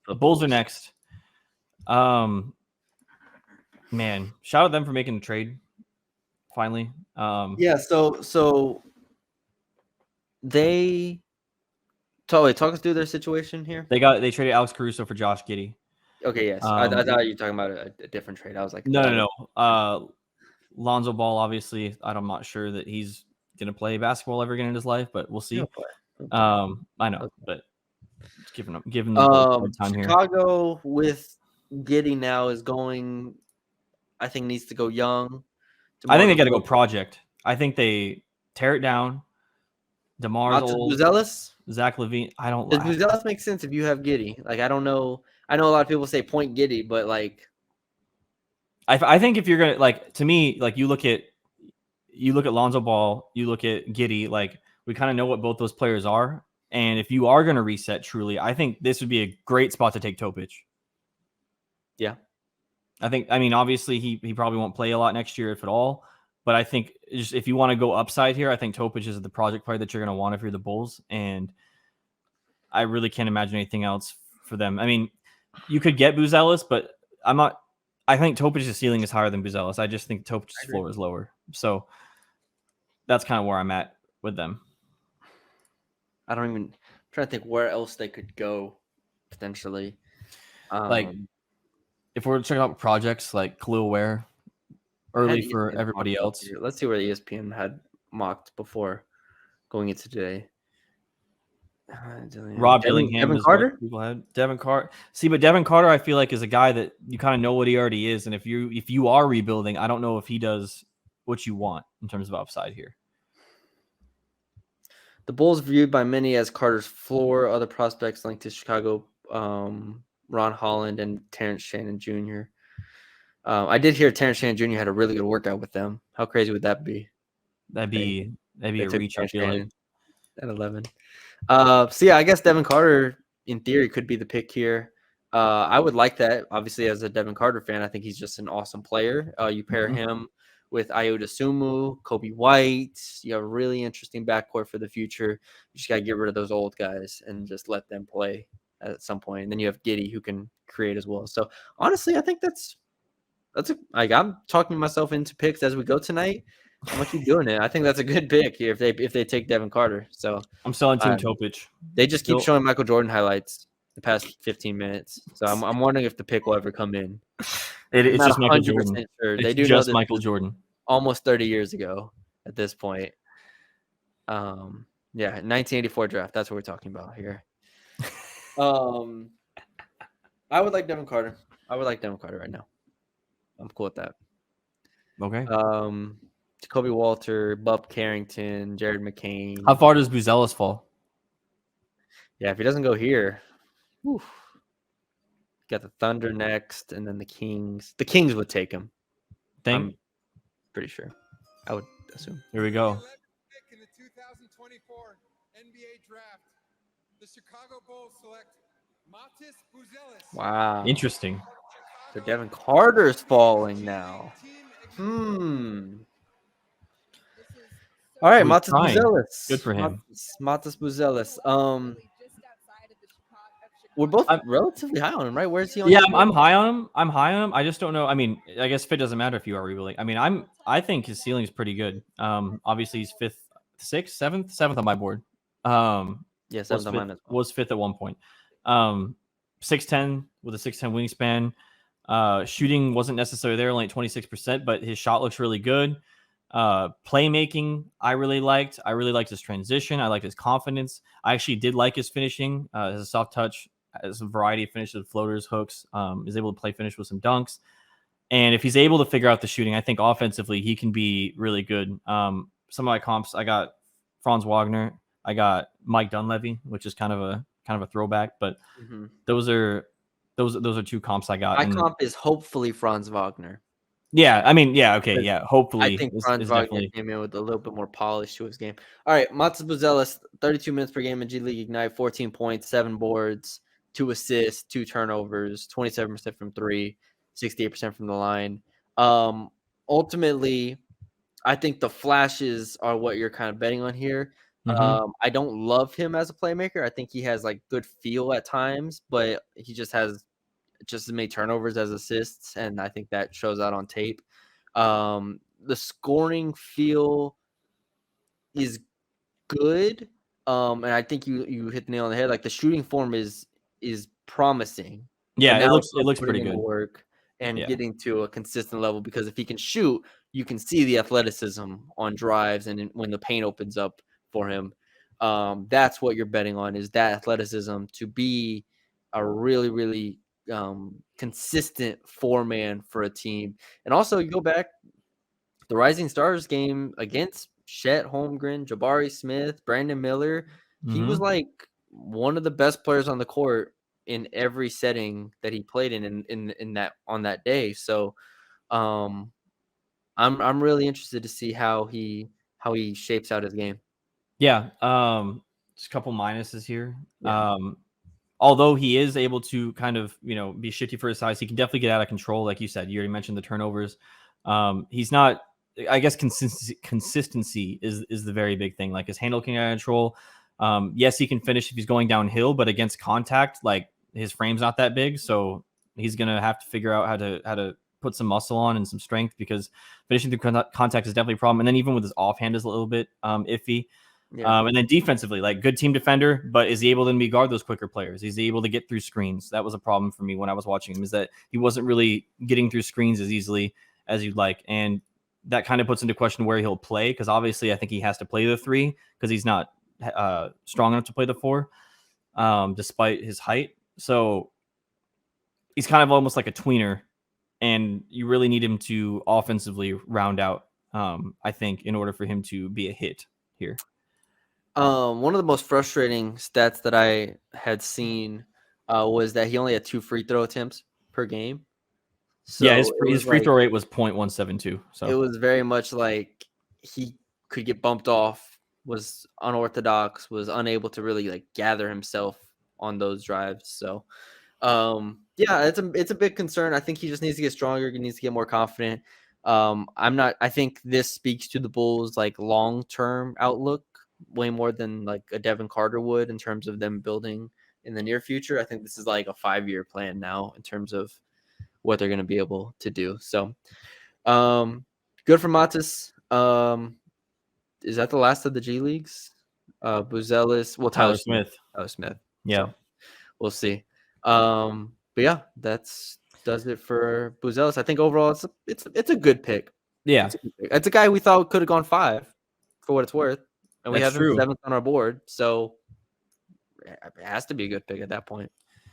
The Bulls are next. Man, shout out them for making the trade. Finally. Yeah. So they. Talk us through their situation here. They traded Alex Caruso for Josh Giddey. Okay. Yes. I thought you were talking about a different trade. I was like, no. Lonzo Ball, obviously, I'm not sure that he's gonna play basketball ever again in his life, but we'll see. He'll play. I know, but it's giving them hard time Chicago here. with Giddey now is going. I think needs to go young. I think they got to go project. I think they tear it down. DeMar's old. Buzelis? Zach LaVine. I don't. Does Buzelis make sense if you have Giddey? Like, I don't know. I know a lot of people say point Giddey, but like, I think if you're gonna like, to me, like you look at Lonzo Ball, you look at Giddey, like we kind of know what both those players are, and if you are gonna reset truly, I think this would be a great spot to take Topic. Yeah, I mean, obviously he probably won't play a lot next year if at all, but I think just if you want to go upside here, I think Topic is the project player that you're gonna want if you're the Bulls, and I really can't imagine anything else for them. I mean, you could get Buzelis, but I'm not. I think Topic's ceiling is higher than Buzelis. I just think Topic's floor is lower. So that's kind of where I'm at with them. I'm trying to think where else they could go potentially. Like if we're checking out projects like Khalil Ware early for everybody else. Let's see where the ESPN had mocked before going into today. Rob Dillingham, Devin Carter. Devin Carter. See, but Devin Carter, I feel like is a guy that you kind of know what he already is, and if you are rebuilding, I don't know if he does what you want in terms of upside here. The Bulls viewed by many as Carter's floor. Other prospects linked to Chicago, Ron Holland and Terrence Shannon Jr. I did hear Terrence Shannon Jr. had a really good workout with them. How crazy would that be? That'd be a reach. I feel like at 11. So yeah, I guess Devin Carter in theory could be the pick here. I would like that. Obviously, as a Devin Carter fan, I think he's just an awesome player. You pair him with Ayo Dosunmu, Kobe White. You have a really interesting backcourt for the future. You just got to get rid of those old guys and just let them play at some point. And then you have Giddey who can create as well. So honestly, I think I'm talking myself into picks as we go tonight. I'm gonna keep doing it. I think that's a good pick here if they take Devin Carter. So I'm selling Team Topic. They just keep showing Michael Jordan highlights the past 15 minutes. So I'm wondering if the pick will ever come in. It's just Michael Jordan. Sure. They do just Michael Jordan. Almost 30 years ago at this point. 1984 draft. That's what we're talking about here. I would like Devin Carter. Right now. I'm cool with that. Okay. Jacoby Walter, Bub Carrington, Jared McCain. How far does Buzelis fall? Yeah, if he doesn't go here, got the Thunder next, and then the Kings. The Kings would take him. I'm pretty sure. I would assume. Here we go. In the 2024 NBA draft, the Chicago Bulls select Matas Buzelis. Wow. Interesting. So Devin Carter's falling now. All right, Matas Buzelis. Good for him. Matas Buzelis. We're both relatively high on him, right? Where's he on? Yeah, I'm high on him. I just don't know. I mean, I guess fit doesn't matter if you are rebuilding. I mean, I think his ceiling is pretty good. Obviously he's seventh on my board. Yeah, seventh on mine as well. Was fifth at one point. 6'10" with a 6'10" wingspan. Shooting wasn't necessarily there, only at 26%, but his shot looks really good. Playmaking, I really liked. I really liked his transition. I liked his confidence. I actually did like his finishing. As a soft touch, as a variety of finishes, floaters, hooks. Is able to play finish with some dunks. And if he's able to figure out the shooting, I think offensively he can be really good. Some of my comps, I got Franz Wagner. I got Mike Dunleavy, which is kind of a throwback, but those are two comps I got. My comp is hopefully Franz Wagner. Yeah, I mean, yeah, okay, yeah. Hopefully, I think Franz Wagner came in with a little bit more polish to his game. All right, Matas Buzelis, 32 minutes per game in G League Ignite, 14 points, 7 boards, 2 assists, 2 turnovers, 27% from 3, 68% from the line. Ultimately, I think the flashes are what you're kind of betting on here. I don't love him as a playmaker. I think he has like good feel at times, but he just has just as many turnovers as assists, and I think that shows out on tape. The scoring feel is good, and I think you hit the nail on the head. Like the shooting form is promising. Yeah, but now it it's about looks putting pretty in the good. work and Yeah. getting to a consistent level. Because if he can shoot, you can see the athleticism on drives and when the paint opens up for him. That's what you're betting on, is that athleticism to be a really, really consistent 4-man for a team. And also, you go back, the Rising Stars game against Chet Holmgren, Jabari Smith, Brandon Miller, he was like one of the best players on the court in every setting that he played in that on that day. So I'm really interested to see how he shapes out his game. Yeah. Just a couple minuses here. Yeah. Although he is able to kind of, be shifty for his size, he can definitely get out of control. Like you said, you already mentioned the turnovers. He's not, I guess, consistency is the very big thing. Like his handle can get out of control. Yes, he can finish if he's going downhill, but against contact, like his frame's not that big. So he's going to have to figure out how to put some muscle on and some strength, because finishing through contact is definitely a problem. And then even with his offhand is a little bit iffy. Yeah. And then defensively, like good team defender, but is he able to maybe guard those quicker players? Is he able to get through screens? That was a problem for me when I was watching him, is that he wasn't really getting through screens as easily as you'd like. And that kind of puts into question where he'll play, because obviously I think he has to play the 3 because he's not strong enough to play the 4, despite his height. So he's kind of almost like a tweener, and you really need him to offensively round out, I think, in order for him to be a hit here. One of the most frustrating stats that I had seen was that he only had 2 free throw attempts per game. So yeah, it his was free like, throw rate was 0.172. So it was very much like he could get bumped off, was unorthodox, was unable to really like gather himself on those drives. So yeah, it's a big concern. I think he just needs to get stronger. He needs to get more confident. I think this speaks to the Bulls like long-term outlook way more than like a Devin Carter would, in terms of them building in the near future. I think this is like a 5-year plan now in terms of what they're going to be able to do. So good for Matas. Is that the last of the G Leagues? Buzelis, well, Tyler Smith. Tyler Smith. Yeah. So we'll see. But yeah, does it for Buzelis. I think overall it's a good pick. Yeah. It's a guy we thought could have gone 5 for what it's worth, and we That's have him true. 7th on our board. So it has to be a good pick at that point.